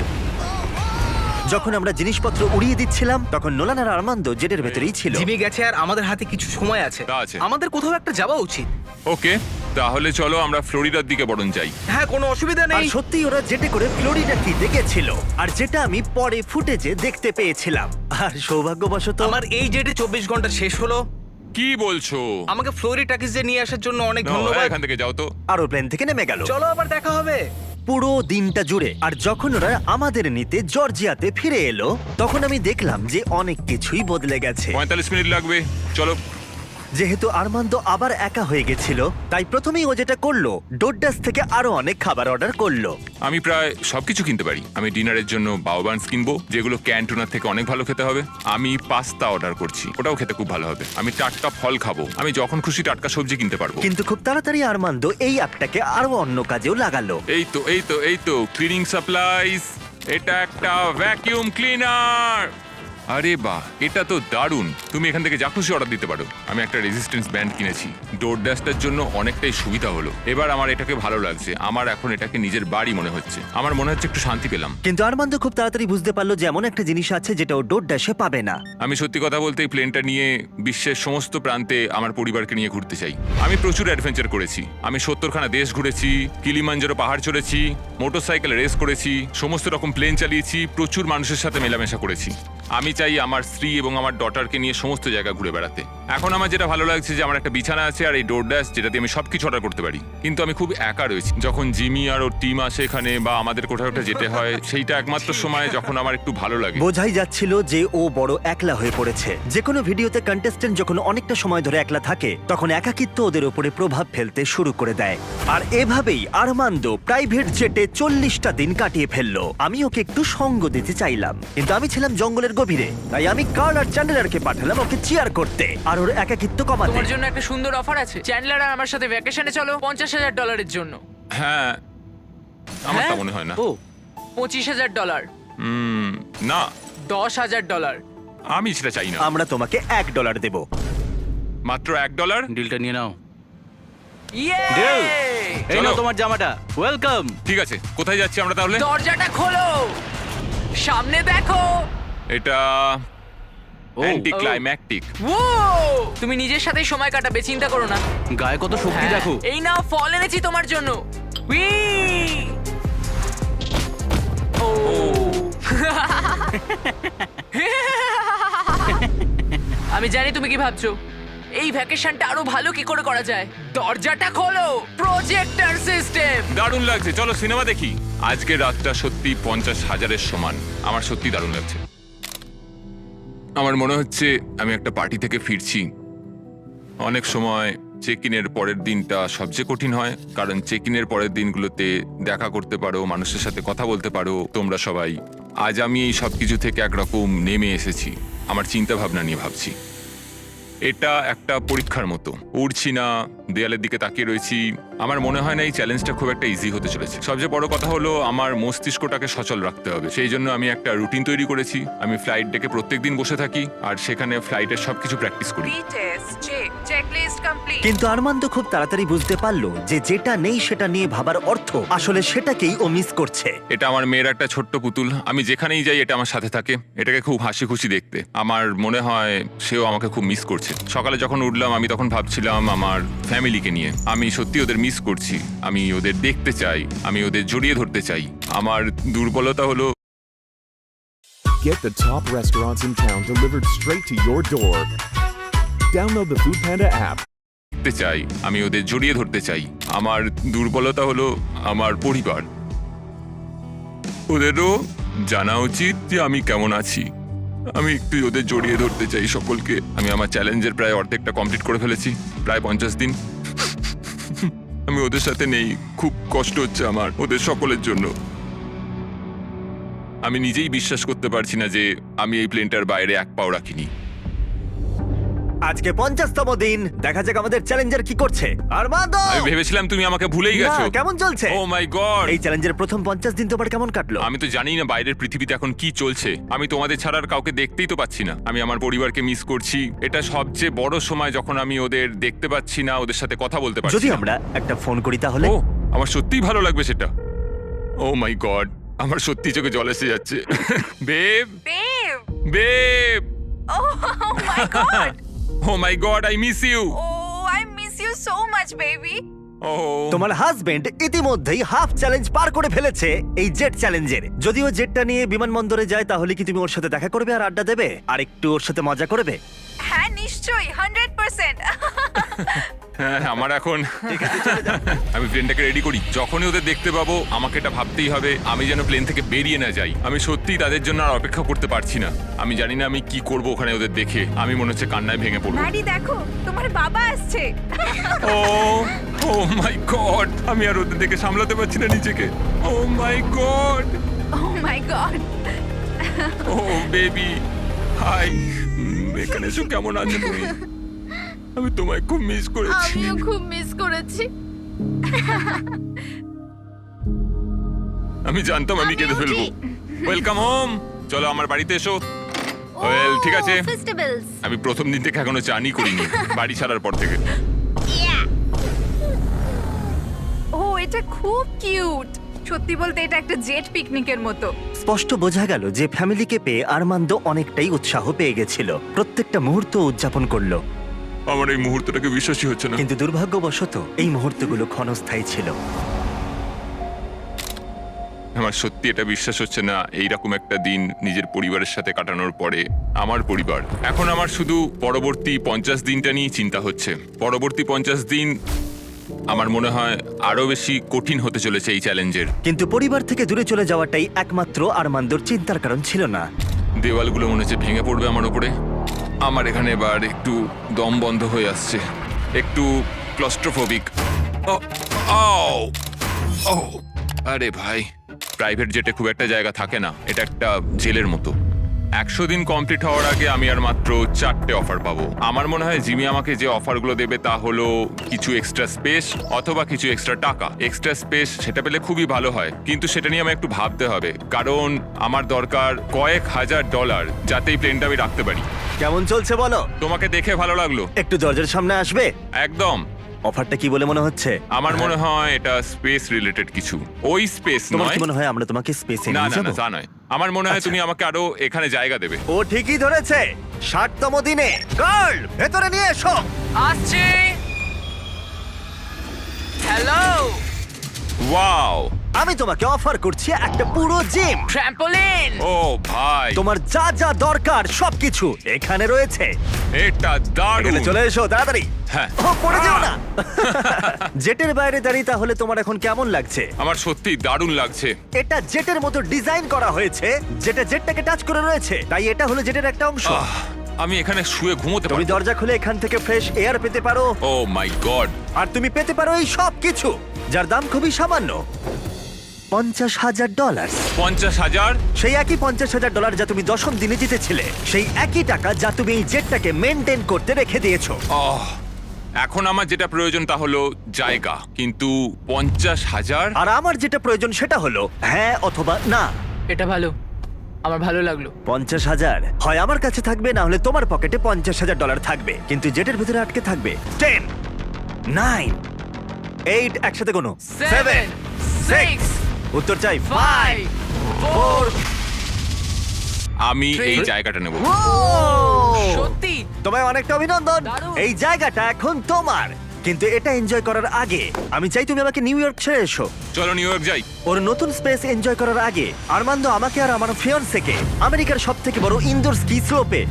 যখন আমরা জিনিসপত্র উড়িয়ে দিচ্ছিলাম তখন নোলান আর আর্মান্দো জেটের ভেতরেই ছিল। জিমি গেছে আর আমাদের হাতে কিছু সময় আছে। তা আছে। আমাদের কোথাও একটা যাওয়া উচিত। ওকে, তাহলে চলো আমরা ফ্লোরিডার দিকে বরং যাই। হ্যাঁ, কোনো অসুবিধা আর নেই। সত্যি ওরা জেটে করে ফ্লোরিডা কিতে গেছিল, আর যেটা আমি পরে ফুটেজে দেখতে পেয়েছিলাম। আর সৌভাগ্যবশত আমার এই জেটে 24 ঘন্টা শেষ হলো। কি বলছো? আমাকে ফ্লোরিটাকিসে নিয়ে আসার জন্য অনেক নাও, ধন্যবাদ। এখান থেকে যাও তো। আরো প্লেন থেকে নেমে গেল চলো আবার দেখা হবে। পুরো দিনটা জুড়ে। আর যখন ওরা আমাদের নিতে জর্জিয়াতে ফিরে এলো তখন আমি দেখলাম যে অনেক কিছুই বদলে গেছে। 45 মিনিট লাগবে, চলো। যেহেতু আর্মান্দো আবার একা হয়ে গেছিল তাই প্রথমেই ও যেটা করলো ডোডাস থেকে আরো অনেক খাবার অর্ডার করলো। আমি প্রায় সবকিছু কিনতে পারি। আমি ডিনারের জন্য বাওবান্স কিনবো, যেগুলো ক্যান্টুনার থেকে অনেক ভালো খেতে হবে। আমি পাস্তা অর্ডার করছি, ওটাও খেতে খুব ভালো হবে। আমি টাটকা ফল খাবো, আমি যখন খুশি টাটকা সবজি কিনতে পারবো। কিন্তু খুব তাড়াতাড়ি আর্মান্দো এই অ্যাপটাকে আরো অন্য কাজেও লাগালো। এই তো ক্লিনিং সাপ্লাইজ। এটা একটা ভ্যাকিউম ক্লিনার। আরে বাহ, এটা তো দারুণ। তুমি এখান থেকে যা খুশি অর্ডার দিতে পারো। আমি একটা রেজিস্ট্যান্স ব্যান্ড কিনেছি, ডোর ড্যাশটার জন্য অনেকটাই সুবিধা হলো। এবার আমার এটাকে ভালো লাগছে, আমার এখন এটাকে নিজের বাড়ি মনে হচ্ছে। আমার মনে হচ্ছে একটু শান্তি পেলাম। কিন্তু আর্মান্দো খুব তাড়াতাড়ি বুঝতে পারলো যে এমন একটা জিনিস আছে যেটা ও ডোডাসে পাবে না। আমি সত্যি কথা বলতে এই প্লেনটা নিয়ে বিশ্বের সমস্ত প্রান্তে আমার পরিবারকে নিয়ে ঘুরতে চাই। আমি প্রচুর অ্যাডভেঞ্চার করেছি। আমি 70খানা দেশ ঘুরেছি, কিলিমাঞ্জারো পাহাড় চড়েছি, মোটরসাইকেল রেস করেছি, সমস্ত রকম প্লেন চালিয়েছি, প্রচুর মানুষের সাথে মেলামেশা করেছি। আমি চাই আমার স্ত্রী এবং আমার ডটারকে নিয়ে সমস্ত জায়গা ঘুরে বেড়াতে। এখন আমার যেটা ভালো লাগছে যে আমার একটা বিছানা আছে আর এই ডোরড্যাশ, যেটাতে আমি সবকিছু অর্ডার করতে পারি। কিন্তু আমি খুব একা রয়েছি। যখন জিমি আর ওর টিম আসে এখানে বা আমাদের কোথাও একটা যেতে হয়, সেইটা একমাত্র সময় যখন আমার একটু ভালো লাগে। বোঝাই যাচ্ছিল যে ও বড় একলা হয়ে পড়েছে। যে কোনো ভিডিওতে কন্টেস্টেন্ট যখন অনেকটা সময় ধরে একলা থাকে তখন একাকিত্ব ওদের উপরে প্রভাব ফেলতে শুরু করে দেয়। আর এভাবেই আর্মান্দো প্রাইভেট জেটে 40টা দিন কাটিয়ে ফেললো। আমি ওকে একটু সঙ্গ দিতে চাইলাম, কিন্তু আমি ছিলাম জঙ্গলের গভীরে, তাই আমি কার্ল আর চ্যান্ডেলারকে পাঠালাম ওকে চিয়ার করতে আর ওর একাকিত্ব কমাতে। তোমার জন্য একটা সুন্দর অফার আছে। চ্যান্ডলার আর আমার সাথে ভ্যাকেশনে চলো $50,000 জন্য। হ্যাঁ, আমার তা হ্যাঁ? মনে হয় না। ও, $25,000, না, $10,000। আমি সেটা চাই না। আমরা তোমাকে $1 দেব। মাত্র $1? ডিলটা নিয়ে নাও। ইয়ে! Deal! এই চলো। নাও তোমার জামাটা, ওয়েলকাম। ঠিক আছে, কোথায় যাচ্ছি আমরা তাহলে? দরজাটা খোলো, সামনে দেখো। এটা অ্যান্টি ক্লাইম্যাকটিক। ও, তুমি নিজের সাথেই সময় কাটাবে, চিন্তা করো না। গায়ে কত শক্তি হ্যাঁ, দেখো। এই নাও ফল এনেছি তোমার জন্য। উই! ও। আমি জানি তুমি কি ভাবছো, এই ভ্যাকেশনটা আরো ভালো কি করে করা যায়। দরজাটা খোলো, প্রজেক্টর সিস্টেম। দারুণ লাগছে, চলো সিনেমা দেখি। আজকে রাতটা সত্যি 50,000-এর সমান। আমার সত্যি দারুণ লাগছে। আমার মনে হচ্ছে আমি একটা পার্টি থেকে ফিরছি। অনেক সময় চেক ইনের পরের দিনটা সবচেয়ে কঠিন হয়, কারণ চেক ইনের পরের দিনগুলোতে দেখা করতে পারো, মানুষের সাথে কথা বলতে পারো তোমরা সবাই। আজ আমি এই সব কিছু থেকে একরকম নেমে এসেছি, আমার চিন্তা ভাবনা নিয়ে ভাবছি। এটা একটা পরীক্ষার মতো। উড়ছি না, দেয়ালের দিকে তাকিয়ে রয়েছি। আমার মনে হয় না এই চ্যালেঞ্জটা খুব একটা ইজি হতে চলেছে। সবচেয়ে বড় কথা হলো আমার মস্তিষ্কটাকে সচল রাখতে হবে। সেই জন্য আমি একটা রুটিন তৈরি করেছি। আমি ফ্লাইট ডেকে প্রত্যেকদিন বসে থাকি আর সেখানে ফ্লাইটের সবকিছু প্র্যাকটিস করি। কিন্তু আর্মান্দো খুব তাড়াতাড়ি বুঝতে পারলো যে যেটা নেই সেটা নিয়ে ভাবার অর্থ আসলে সেটাকেই ও মিস করছে। এটা আমার মেয়ের একটা ছোট্ট পুতুল। আমি যেখানেই যাই এটা আমার সাথে থাকে। এটাকে খুব হাসি খুশি দেখতে। আমার মনে হয় সেও আমাকে খুব মিস করছে। সকালে যখন উঠলাম আমি তখন ভাবছিলাম আমার ফ্যামিলিকে নিয়ে। আমি সত্যি ওদের মিস করছি। আমি ওদের দেখতে চাই, আমি ওদের জড়িয়ে ধরতে চাই। আমার দুর্বলতা হলো Get the top restaurants in town delivered straight to your door. Download the Food Panda app. দেখতে চাই, আমি ওদের জড়িয়ে ধরতে চাই। আমার দুর্বলতা হলো আমার পরিবার। ওদেরও জানা উচিত যে আমি কেমন আছি। আমি একটু ওদের জড়িয়ে ধরতে চাই সকলকে। আমি আমার চ্যালেঞ্জের প্রায় অর্ধেকটা কমপ্লিট করে ফেলেছি, প্রায় 50 দিন। আমি ওদের সাথে নেই, খুব কষ্ট হচ্ছে আমার ওদের সকলের জন্য। আমি নিজেই বিশ্বাস করতে পারছি না যে আমি এই প্লেনটার বাইরে এক পাও রাখিনি। আজকে 50তম দিন, দেখা যাক আমাদের চ্যালেঞ্জার কি করছে। আর্মান্দো, আমি ভেবেছিলাম তুমি আমাকে ভুলেই গেছো। না, কেমন চলছে? ও মাই গড! এই চ্যালেঞ্জের প্রথম 50 দিন তোমার কেমন কাটলো? আমি তো জানি না বাইরের পৃথিবীতে এখন কি চলছে। আমি তোমাদের ছাড়া আর কাউকে দেখতেই তো পাচ্ছি না। আমি আমার পরিবারকে মিস করছি। এটা সবচেয়ে বড় সময় যখন আমি ওদের দেখতে পাচ্ছি না, ওদের সাথে কথা বলতে পারছি যদি না। আমরা একটা ফোন করি তাহলে? ও, আমার সত্যিই ভালো লাগবে সেটা। ও মাই গড, আমার সত্যি চোখে জল এসে যাচ্ছে। Babe, Babe! Babe, Oh my god! Oh my god, I miss you. Oh, I miss you so much, baby. ও তোমার হাজবেন্ড ইতিমধ্যেই হাফ চ্যালেঞ্জ পার করে ফেলেছে এই জেট চ্যালেঞ্জের। যদিও জেটটা নিয়ে বিমানবন্দরে যায় তাহলে কি তুমি ওর সাথে দেখা করবে আর আড্ডা দেবে আর একটু ওর সাথে মজা করবে? হ্যাঁ নিশ্চয়ই 100%. হ্যাঁ, আমার এখন আমি প্লেনটাকে রেডি করি। যখনই ওদের দেখতে পাবো আমাকে এটা ভাবতেই হবে আমি যেন প্লেন থেকে বেরিয়ে না যাই। আমি সত্যিই তাদের জন্য আর অপেক্ষা করতে পারছি না। আমি জানি না আমি কি করব ওখানে ওদের দেখে। আমি মনে হচ্ছে কান্নায় ভেঙে পড়বো। ম্যাডি দেখো তোমার বাবা আসছে. ও ও মাই গড, আমি আর ওদের দেখে সামলাতে পারছি না নিজেকে। Oh my god, Oh my god. Oh baby, hi. এখানে এসো, কেমন আছো তুমি? আমি তোমায় খুব মিস করেছি। আমিও খুব মিস করেছি. আমি জানতাম আমি কেঁদে ফেলবো। ওয়েলকাম হোম, চলো আমার বাড়িতে এসো। ওয়েল ঠিক আছে, ফেস্টিভ্যালস. আমি প্রথম দিন থেকে এখনো চানই করিনি বাড়ি ছাড়ার পর থেকে। ও এটা খুব কিউট. সত্যি বলতে এটা একটা জেট পিকনিকের মতো. স্পষ্ট বোঝা গেল যে ফ্যামিলিকে পেয়ে আরমান্দো অনেকটাই উৎসাহ পেয়ে গেছিল। প্রত্যেকটা মুহূর্ত উদযাপন করলো। আমার এই মুহূর্তটাকে বিশ্বাসই হচ্ছে না। কিন্তু দুর্ভাগ্যবশত এই মুহূর্তগুলো ক্ষণস্থায়ী ছিল। আমার সত্যি এটা বিশ্বাস হচ্ছে না, এইরকম একটা দিন নিজের পরিবারের সাথে কাটানোর পরে। আমার পরিবার, এখন আমার শুধু পরবর্তী 50 দিনটা নিয়ে চিন্তা হচ্ছে। পরবর্তী 50 দিন আমার মনে হয় আরো বেশি কঠিন হতে চলেছে এই চ্যালেঞ্জের। কিন্তু পরিবার থেকে দূরে চলে যাওয়াটাই একমাত্র আরমান্দোর চিন্তার কারণ ছিল না। দেওয়ালগুলো মনে হচ্ছে ভেঙে পড়বে আমার উপরে। আমার এখানে এবার একটু দম বন্ধ হয়ে আসছে, একটু ক্লস্ট্রোফোবিক। আরে ভাই, প্রাইভেট জেটে খুব একটা জায়গা থাকে না, এটা একটা জেলের মতো। 100 দিন কমপ্লিট হওয়ার আগে আমি আর মাত্র 4টে অফার পাবো। আমার মনে হয় জিমি আমাকে যে অফারগুলো দেবে তা হলো কিছু এক্সট্রা স্পেস অথবা কিছু এক্সট্রা টাকা। এক্সট্রা স্পেস সেটা পেলে খুবই ভালো হয়, কিন্তু সেটা নিয়ে আমায় একটু ভাবতে হবে, কারণ আমার দরকার কয়েক হাজার ডলার যাতে এই প্লেনটা আমি রাখতে পারি। কেমন চলছে বলো? তোমাকে দেখে ভালো লাগলো। একটু দরজার সামনে আসবে? একদম। অফারটা কি বলে মনে হচ্ছে? আমার মনে হয় এটা স্পেস রিলেটেড কিছু। ওই স্পেস তোমার নয়। কি মনে হয় আমরা তোমাকে স্পেসে না নিয়ে না যাব? না, তা নয়। আমার মনে হয় আচ্ছা। তুমি আমাকে আরো এখানে জায়গা দেবে। ও ঠিকই ধরেছে। 60তম দিনে গার্ল ভেতরে নিয়ে এসো। আসছে। হ্যালো, ওয়াও, আমি তোমাকে অফার করছি একটা পুরো জিম। ট্র্যাম্পোলিন। ও ভাই, তোমার যা যা দরকার সবকিছু এখানে রয়েছে। এটা দারুণ। এখানে চলে এসো তাড়াতাড়ি। হ্যাঁ। ও পড়ে যাও না। জেটের বাইরে দাঁড়িয়ে তাহলে তোমার এখন কেমন লাগছে? আমার সত্যি দারুণ লাগছে। এটা জেটের মতো ডিজাইন করা হয়েছে, যেটা জেটটাকে টাচ করে রয়েছে, তাই এটা হলো জেটের একটা অংশ। আমি এখানে শুয়ে ঘুমোতে তুমি পারি। দরজা খুলে এখান থেকে ফ্রেশ এয়ার পেতে পারো, ও মাই গড। আর তুমি পেতে পারো এই সব কিছু যার দাম খুবই সামান্য, $50,000। 50,000? সেই একই $50,000 যা তুমি 10ম দিনে জিতেছিলে, সেই একই টাকা যা তুমি এই জেটটাকে মেনটেন করতে রেখে দিয়েছো। এখন আমার যেটা প্রয়োজন তা হলো জায়গা, কিন্তু 50,000? আর আমার যেটা প্রয়োজন সেটা হলো হ্যাঁ অথবা না। এটা ভালো, আমার ভালো লাগলো। 50,000 হয় আমার কাছে থাকবে, না হলে তোমার পকেটে $50,000 থাকবে, কিন্তু জেটের ভিতরে আটকে থাকবে 10, 9, 8, একসাথে কোনো 7, 6, উত্তর চাই 5, 4। আমি এই Three. জায়গাটা নেব। সত্যি তোমায় অনেকটা অভিনন্দন। দারুণ। এই জায়গাটা এখন তোমার, কিন্তু এটা এনজয় করার আগে আমি চাই তুমি আমাকে নিউ ইয়র্ক ছেড়ে এসো। চলো নিউ ইয়র্ক যাই। ওর নতুন স্পেস এনজয় করার আগে আরমান্দো আমাকে আর আমার ফিয়ন্সেকে আমেরিকার সবথেকে বড় ইনডোর স্কি স্লোপে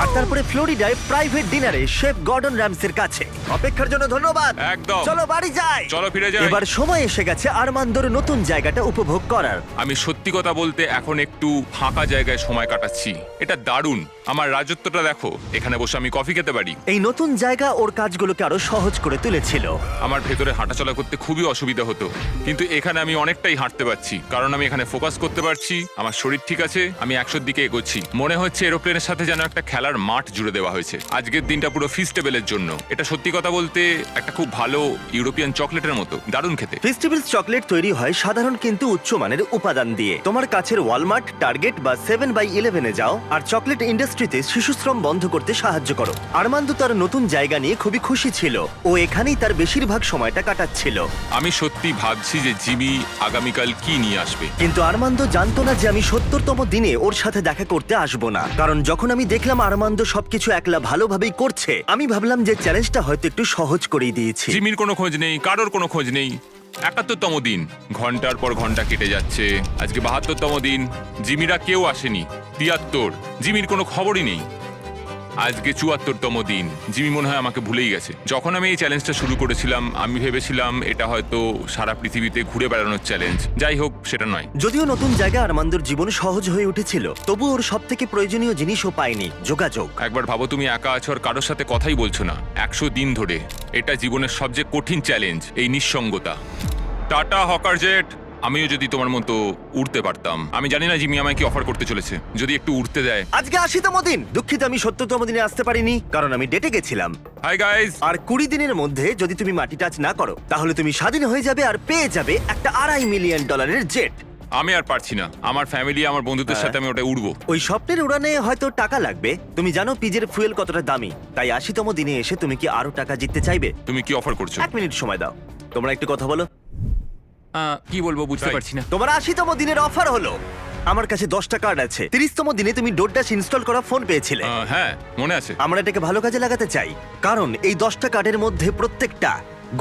আর তারপরে ফ্লোরিডায় প্রাইভেট ডিনারে শেফ গর্ডন র্যামসের কাছে। অপেক্ষার জন্য ধন্যবাদ। একদম। চলো বাড়ি যাই। চলো ফিরে যাই। এবার সময় এসে গেছে আরমান্দোর নতুন জায়গাটা উপভোগ করার। আমি সত্যি কথা বলতে এখন একটু ফাঁকা জায়গায় সময় কাটাচ্ছি। এটা দারুণ। আমার রাজত্বটা দেখো, এখানে বসে আমি কফি খেতে পারি। এই নতুন জায়গা ওর কাজগুলোকে আরো সহজ করে তুলেছিল। আমার ভেতরে হাঁটাচলা করতে খুবই অসুবিধা হতো, কিন্তু এখানে আমি অনেকটাই হাঁটতে পারছি, কারণ আমি এখানে ফোকাস করতে পারছি। আমার শরীর ঠিক আছে, আমি 100 দিকে এগোচ্ছি। মনে হচ্ছে এরোপ্লেনের সাথে যেন একটা খেলার মাঠ জুড়ে দেওয়া হয়েছে। আজকের দিনটা পুরো ফিস্টেবলের জন্য। এটা সত্যি কথা বলতে একটা খুব ভালো ইউরোপিয়ান চকলেটের মতো, দারুণ খেতে। ফেস্টিভ্যালস চকলেট তৈরি হয় সাধারণ কিন্তু উচ্চমানের উপাদান দিয়ে। তোমার কাছের ওয়ালমার্ট, টার্গেট বা 7/11 এ যাও আর চকলেট ইন্ডাস্ট্রি ইন্ডাস্ট্রিতে শিশুশ্রম বন্ধ করতে সাহায্য করো। আর্মান্দো তার নতুন জায়গা নিয়ে খুবই খুশি ছিল। ও এখানেই তার বেশিরভাগ সময়টা কাটাচ্ছিল। আমি সত্যি ভাবছি যে জিমি আগামীকাল কি নিয়ে আসবে। কিন্তু আর্মান্দো জানতো না যে আমি 70তম দিনে ওর সাথে দেখা করতে আসবো না। কারণ যখন আমি দেখলাম আর্মান্দো সবকিছু একলা ভালোভাবেই করছে, আমি ভাবলাম যে চ্যালেঞ্জটা হয়তো একটু সহজ করেই দিয়েছি। জিমির কোনো খোঁজ নেই, কারোর কোনো খোঁজ নেই। 71তম দিন, ঘন্টার পর ঘন্টা কেটে যাচ্ছে। আজকে 72তম দিন, জিমিরা কেউ আসেনি। 73, জিমির কোনো খবরই নেই। আজকে 74তম দিন, জিমি মনে হয় আমাকে ভুলেই গেছে। যখন আমি এই চ্যালেঞ্জটা শুরু করেছিলাম, আমি ভেবেছিলাম এটা হয়তো সারা পৃথিবীতে ঘুরে বেড়ানোর চ্যালেঞ্জ। যাই হোক, সেটা নয়। যদিও নতুন জায়গায় আর্মান্দোর জীবন সহজ হয়ে উঠেছিল, তবু ওর সব থেকে প্রয়োজনীয় জিনিসও পায়নি, যোগাযোগ। একবার ভাবো, তুমি একা আছো আর কারোর সাথে কথাই বলছো না 100 দিন ধরে। এটা জীবনের সবচেয়ে কঠিন চ্যালেঞ্জ, এই নিঃসঙ্গতা। Tata hawker jet. আমিও যদি তোমার মতো উড়তে পারতাম। আমি জানি না জিমি আমায় কি অফার করতে চলেছে, যদি একটু উড়তে দেয়। আজকে 80তম দিন। দুঃখিত আমি 70তম দিনে আসতে পারিনি, কারণ আমি ডেটে গেছিলাম। Hi guys. আর 20 দিনের মধ্যে যদি তুমি মাটি টাচ না করো, তাহলে তুমি স্বাধীন হয়ে যাবে আর পেয়ে যাবে একটা $2.5 মিলিয়ন জেট। আমি আর পারছি না, আমার ফ্যামিলি, আমার বন্ধুদের সাথে আমি ওটা উড়বো। ওই স্বপ্নের উড়ানে হয়তো টাকা লাগবে। তুমি জানো পিজের ফুয়েল কতটা দামি, তাই 80তম দিনে এসে তুমি কি আরো টাকা জিততে চাইবে? তুমি কি অফার করছো? 1 মিনিট সময় দাও, তোমরা একটু কথা বলো। কি বলবো বুঝতে Right. পারছি না। তোমার 80তম দিনের অফার হলো, আমার কাছে 10টা কার্ড আছে। 30তম দিনে তুমি ডোরডাশ ইনস্টল করা ফোন পেয়েছিলে। হ্যাঁ, মনে আছে। আমরা এটাকে ভালো কাজে লাগাতে চাই, কারণ এই 10টা কার্ডের মধ্যে প্রত্যেকটা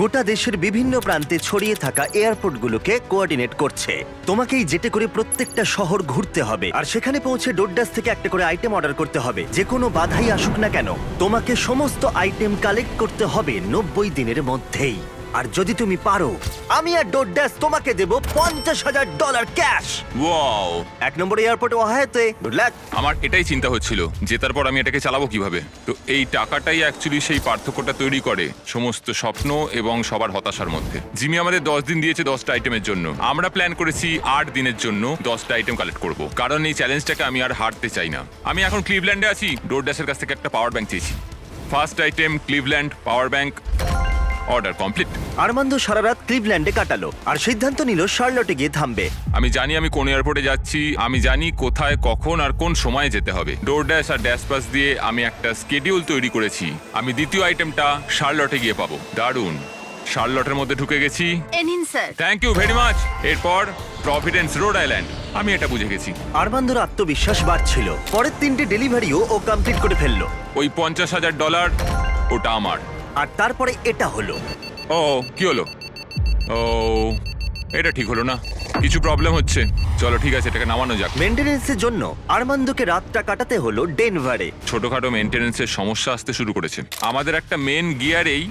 গোটা দেশের বিভিন্ন প্রান্তে ছড়িয়ে থাকা এয়ারপোর্টগুলোকে কোঅর্ডিনেট করছে। তোমাকেই যেতে করে প্রত্যেকটা শহর ঘুরতে হবে, আর সেখানে পৌঁছে ডোরডাস থেকে একটা করে আইটেম অর্ডার করতে হবে। যে কোনো বাধাই আসুক না কেন, তোমাকে সমস্ত আইটেম কালেক্ট করতে হবে 90 দিনের মধ্যেই। আর যদি তুমি পারো, আমি আর ডোরডাস তোমাকে দেব $50,000 ক্যাশ। ওয়াও, 1 নম্বর এয়ারপোর্ট ওয়াহাতে। Good luck. আমার এটাই চিন্তা হচ্ছিল, জেতার পর আমি এটাকে চালাবো কিভাবে। তো এই টাকাটাই অ্যাকচুয়ালি সেই পার্থক্যটা তৈরি করে সমস্ত স্বপ্ন এবং সবার হতাশার মধ্যে। জিমি আমাদের 10 দিন দিয়েছে 10টা আইটেমের জন্য। আমরা প্ল্যান করেছি 8 দিনের জন্য 10টা আইটেম কালেক্ট করব, কারণ এই চ্যালেঞ্জটাকে আমি আর হারতে চাই না। আমি এখন ক্লিভল্যান্ডে আছি, ডোরডাসের কাছ থেকে একটা পাওয়ার ব্যাংক চেয়েছি। First item Cleveland power bank. Order complete. Armando সারা রাত ক্লিভল্যান্ডে কাটালো আর সিদ্ধান্ত নিল শার্লটে গিয়ে থামবে। আমি জানি আমি কোন এয়ারপোর্টে যাচ্ছি, আমি জানি কোথায়, কখন আর কোন সময়ে যেতে হবে। ডোরড্যাশ আর ড্যাশ পাস দিয়ে আমি একটা স্কেডিউল তৈরি করেছি। আমি দ্বিতীয় আইটেমটা শার্লটে গিয়ে পাবো। দারুণ, শার্লটের মধ্যে ঢুকে গেছি। এনিন sir. Thank you very much. এরপর প্রভিডেন্স রোড আইল্যান্ড। আমি এটা বুঝে গেছি। আর্মান্দোর আত্মবিশ্বাস বাড়ছিল। পরের 3টে ডেলিভারিও ও কমপ্লিট করে ফেললো। ওই $50,000 ওটা আমার। আর তারপরে এটা হলো। ও কি হলো? ও এটা ঠিক হলো না, কিছু প্রবলেম হচ্ছে। চলো ঠিক আছে, এটাকে নামানো যাক। মেইনটেনেন্সের জন্য আর্মান্দোকে রাতটা কাটাতে হলো ডেনভারে। ছোটখাটো মেনটেনেন্সের সমস্যা আসতে শুরু করেছে। আমাদের একটা মেন গিয়ারেই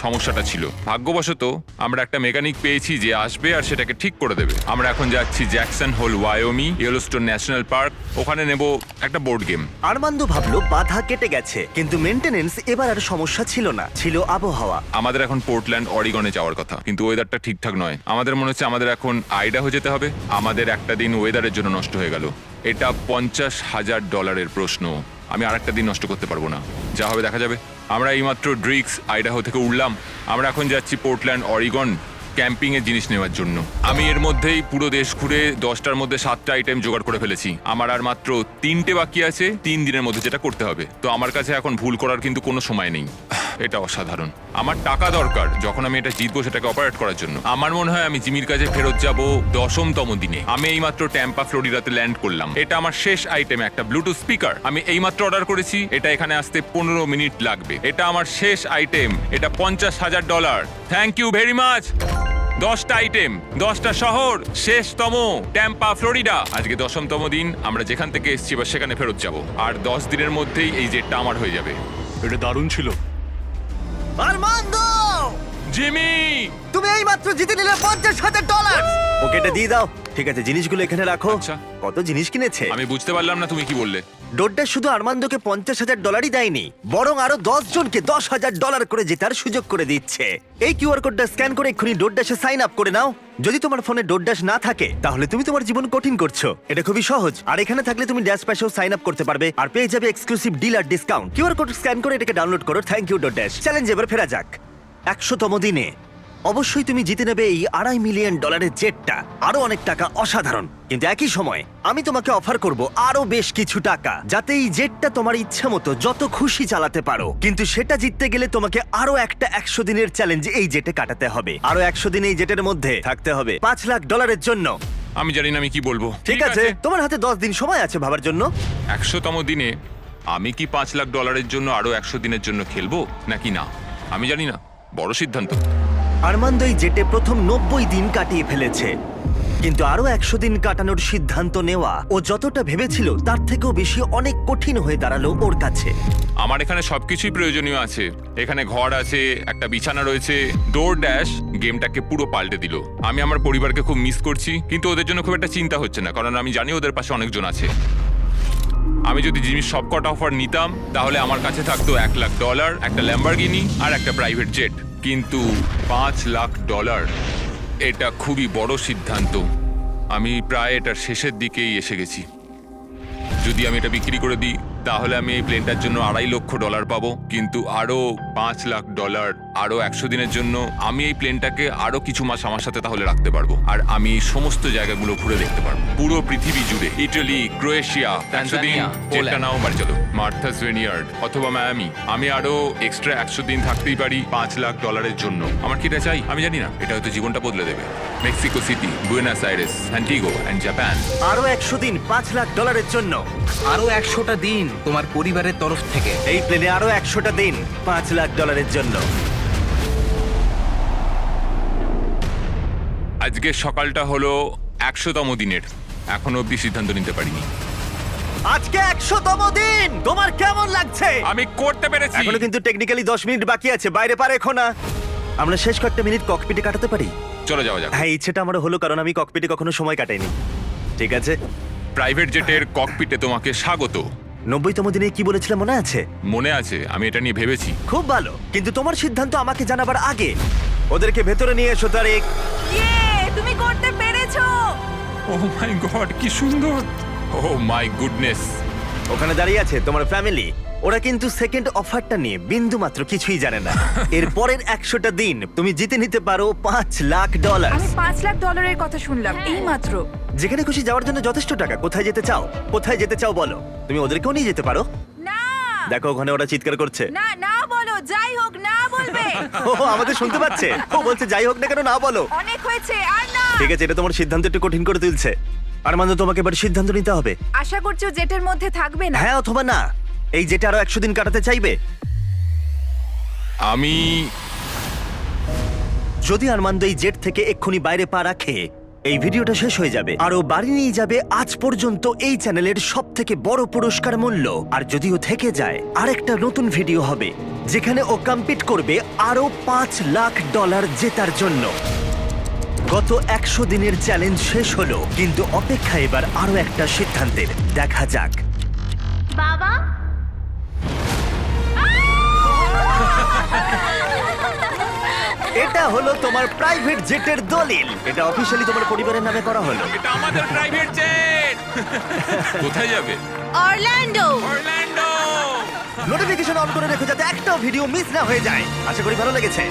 সমস্যাটা ছিল। ভাগ্যবশত আমরা একটা মেকানিক পেয়েছি যে আসবে আর সেটাকে ঠিক করে দেবে। আমরা এখন যাচ্ছি Jackson Hole Wyoming, Yellowstone National Park. ওখানে নেব একটা বোর্ড গেম। আর্মান্দো ভাবলো বাধা কেটে গেছে, কিন্তু মেইনটেনেন্স এবার আর সমস্যা ছিল না, ছিল আবহাওয়া। আমাদের এখন পোর্টল্যান্ড অরিগনে যাওয়ার কথা, কিন্তু ওয়েদারটা ঠিকঠাক নয়। আমাদের মনে হচ্ছে আমাদের এখন আইডাহো যেতে হবে। আমাদের একটা দিন ওয়েদারের জন্য নষ্ট হয়ে গেল। এটা $50,000 প্রশ্ন। আমি আর একটা দিন নষ্ট করতে পারবো না, যা হবে দেখা যাবে। আমরা এইমাত্র ড্রিক্স আইডাহো থেকে উঠলাম। আমরা এখন যাচ্ছি পোর্টল্যান্ড অরিগন ক্যাম্পিং এর জিনিস নেওয়ার জন্য। আমি এর মধ্যেই পুরো দেশ ঘুরে 10টার মধ্যে 7টা আইটেম জোগাড় করে ফেলেছি। আমার আর মাত্র 3টে বাকি আছে 3 দিনের মধ্যে যেটা করতে হবে। তো আমার কাছে এখন ভুল করার কিন্তু কোনো সময় নেই। এটা অসাধারণ। আমার টাকা দরকার যখন আমি এটা জিতবো সেটাকে অপারেট করার জন্য। আমার মনে হয় আমি জিমির কাছে ফেরত যাব 10তম দিনে। আমি এইমাত্র ট্যাম্পা ফ্লোরিডাতে ল্যান্ড করলাম। এটা আমার শেষ আইটেম, একটা ব্লুটুথ স্পিকার। আমি এইমাত্র অর্ডার করেছি, এটা এখানে আসতে 15 মিনিট লাগবে। এটা আমার শেষ আইটেম, এটা $50,000। Thank you very much. 10টা আইটেম, 10টা শহর, শেষতম ট্যাম্পা ফ্লোরিডা। আজকে 10তম দিন। আমরা যেখান থেকে এসেছি এবার সেখানে ফেরত যাব। আর 10 দিনের মধ্যেই এই জেটটা আমার হয়ে যাবে। এটা দারুণ ছিল। আর্মান্দো, জিমি, তুমি এইমাত্র জিতে নিলে $50,000। ওকে এটা দিয়ে দাও। ঠিক আছে, জিনিসগুলো এখানে রাখো। আচ্ছা। কত জিনিস কিনেছে। আমি বুঝতে পারলাম না তুমি কি বললে। ডোড্ডা শুধু আর্মান্দোকে $50,000 দেয়নি, বরং আরো 10 জনকে $10,000 করে জেতার সুযোগ করে দিচ্ছে। এই কিউআর কোডটা স্ক্যান করে এক্ষুনি ডোড্ডাসে সাইন আপ করে নাও। যদি তোমার ফোনে ডোড্ডাস না থাকে তাহলে তুমি তোমার জীবন কঠিন করছো। এটা খুবই সহজ। আর এখানে থাকলে তুমি ড্যাশ প্যাশেও সাইন আপ করতে পারবে আর পেয়ে যাবে এক্সক্লুসিভ ডিল আর ডিসকাউন্ট। কিউআর কোড স্ক্যান করে এটাকে ডাউনলোড করো। Thank you ডোড্ডাস। চ্যালেঞ্জ এবার ফেরা যাক। 100তম দিনে অবশ্যই তুমি জিতে নেবে এই $2.5 মিলিয়ন জেটটা, আরো অনেক টাকা, অসাধারণ। কিন্তু একই সময় আমি তোমাকে অফার করব আরো বেশ কিছু টাকা, যাতে এই জেটটা তোমার ইচ্ছা মতো যত খুশি চালাতে পারো। কিন্তু সেটা জিততে গেলে তোমাকে আরো একটা 100 দিনের চ্যালেঞ্জ এই জেটে কাটাতে হবে। আরো 100 দিন এই জেটের মধ্যে থাকতে হবে $5 লাখ জন্য। আমি জানি না আমি কি বলবো। ঠিক আছে, তোমার হাতে 10 দিন সময় আছে ভাবার জন্য। 100তম দিনে আমি কি $5 লাখ জন্য আরো 100 দিনের জন্য খেলবো নাকি না আমি জানি না। বড় সিদ্ধান্ত। আরমান্দো এই জেটে প্রথম 90 দিন কাটিয়ে ফেলেছে, কিন্তু আরো 100 দিন কাটানোর সিদ্ধান্ত নেওয়া ও যতটা ভেবেছিল তার থেকেও বেশি অনেক কঠিন হয়ে দাঁড়ালো ওর কাছে। আমার এখানে সবকিছুই প্রয়োজনীয় আছে। এখানে ঘর আছে, একটা বিছানা রয়েছে। ডোর ড্যাশ গেমটাকে পুরো পাল্টে দিল। আমি আমার পরিবারকে খুব মিস করছি, কিন্তু ওদের জন্য খুব একটা চিন্তা হচ্ছে না, কারণ আমি জানি ওদের পাশে অনেকজন আছে। আমি যদি জিমির সবকটা অফার নিতাম তাহলে আমার কাছে থাকতো $1 লাখ, একটা ল্যাম্বরগিনি আর একটা প্রাইভেট জেট। কিন্তু $5 লাখ, এটা খুবই বড় সিদ্ধান্ত। আমি প্রায় এটার শেষের দিকেই এসে গেছি। যদি আমি এটা বিক্রি করে দিই তাহলে আমি এই প্লেনটার জন্য $2.5 লক্ষ পাবো, কিন্তু আরো $5 লাখ আরো 100 দিনের জন্য আমি এই প্লেনটাকে আরো কিছু মাস আমার সাথে তাহলে রাখতে পারবো। আর আমি এই সমস্ত জায়গাগুলো ঘুরে দেখতে পারবো, পুরো পৃথিবী জুড়ে। ইটালি, ক্রোয়েশিয়া, 100 দিন, যেটা নাও বাড়ি চলো, মার্থাস ভিনিয়ার্ড অথবা মায়ামি। আমি আরো এক্সট্রা 100 দিন থাকতেই পারি $5 লাখ জন্য। আমার কি এটা চাই আমি জানি না, এটা হয়তো জীবনটা বদলে দেবে। Mexico City, Buenos Aires, Santiago and Japan. আরো 100 দিন $5 লাখ জন্য। আরো 100টা দিন তোমার পরিবারের তরফ থেকে। এই প্লেনে আরো 100টা দিন $5 লাখ জন্য। আজকে সকালটা হলো 100তম দিনের, এখনো অব্দি সিদ্ধান্ত নিতে পারিনি। আজকে 100তম দিন, তোমার কেমন লাগছে? আমি করতে পেরেছি। এখনো কিন্তু টেকনিক্যালি 10 মিনিট বাকি আছে, বাইরে পারে এখন না। আমরা শেষ কয়েকটা মিনিট ককপিটে কাটাতে পারি? চলে যাওয়া যাক। হ্যাঁ, ইচ্ছেটা আমারও হলো, কারণ আমি ককপিটে কখনো সময় কাটাইনি। ঠিক আছে, প্রাইভেট জেটের ককপিটে তোমাকে স্বাগত। 90তম দিনে কি বলেছিলে মনে আছে? মনে আছে, আমি এটা নিয়ে ভেবেছি। খুব ভালো, কিন্তু তোমার সিদ্ধান্ত আমাকে জানাবার আগে ওদেরকে ভেতরে নিয়ে এসো। তারিক, তুমি করতে পেরেছো। ও মাই গড, কি সুন্দর! ও মাই গুডনেস! ওখানে দাঁড়িয়ে আছে তোমার ফ্যামিলি। ওরা কিন্তু সেকেন্ড অফারটা নিয়ে বিন্দু মাত্র কিছুই জানে না। এর পরের 100টা দিন তুমি জিতে নিতে পারো $5 লাখ। আমি $5 লাখ কথা শুনলাম এই মাত্র। যেখানে খুশি যাওয়ার জন্য যথেষ্ট টাকা। কোথায় যেতে চাও? কোথায় যেতে চাও বলো? তুমি ওদেরকেও নিয়ে যেতে পারো। না দেখো ওখানে ওরা চিৎকার করছে। না না বলো, যাই হোক না বলবে। ও আমাদের শুনতে পাচ্ছে। ও বলছে যাই হোক না কেন না বলো। অনেক হয়েছে আর না। ঠিক আছে, এটা তোমার সিদ্ধান্ত একটু কঠিন করে তুলছে। আরমান্দো, তোমাকে এবার সিদ্ধান্ত নিতে হবে। আশা করছো জেটের মধ্যে থাকবে না? হ্যাঁ অথবা না। এই যেটা আরো 100 দিন কাটাতে চাইবে। আমি যদি আরমান্দো এই জেট থেকে এক্ষুনি বাইরে পা রাখে, এই ভিডিওটা শেষ হয়ে যাবে আর ও বাড়ি নিয়ে যাবে আজ পর্যন্ত এই চ্যানেলের সবথেকে বড় পুরস্কার মূল্য। আর যদিও থেকে যায়, আরেকটা নতুন ভিডিও হবে যেখানে ও কম্পিট করবে আরো $5 লাখ জেতার জন্য। গত 100 দিনের চ্যালেঞ্জ শেষ হলো, কিন্তু অপেক্ষা এবার আরো একটা সিদ্ধান্তের। দেখা যাক। বাবা, এটা হলো তোমার প্রাইভেট জেটের দলিল। এটা অফিশিয়ালি তোমার পরিবারের নামে করা হলো। এটা আমাদের প্রাইভেট জেট। কোথায় যাবে? অরল্যান্ডো। অরল্যান্ডো। নোটিফিকেশন অন করে রেখো যাতে একটাও ভিডিও মিস না হয়ে যায়। আশা করি ভালো লেগেছে।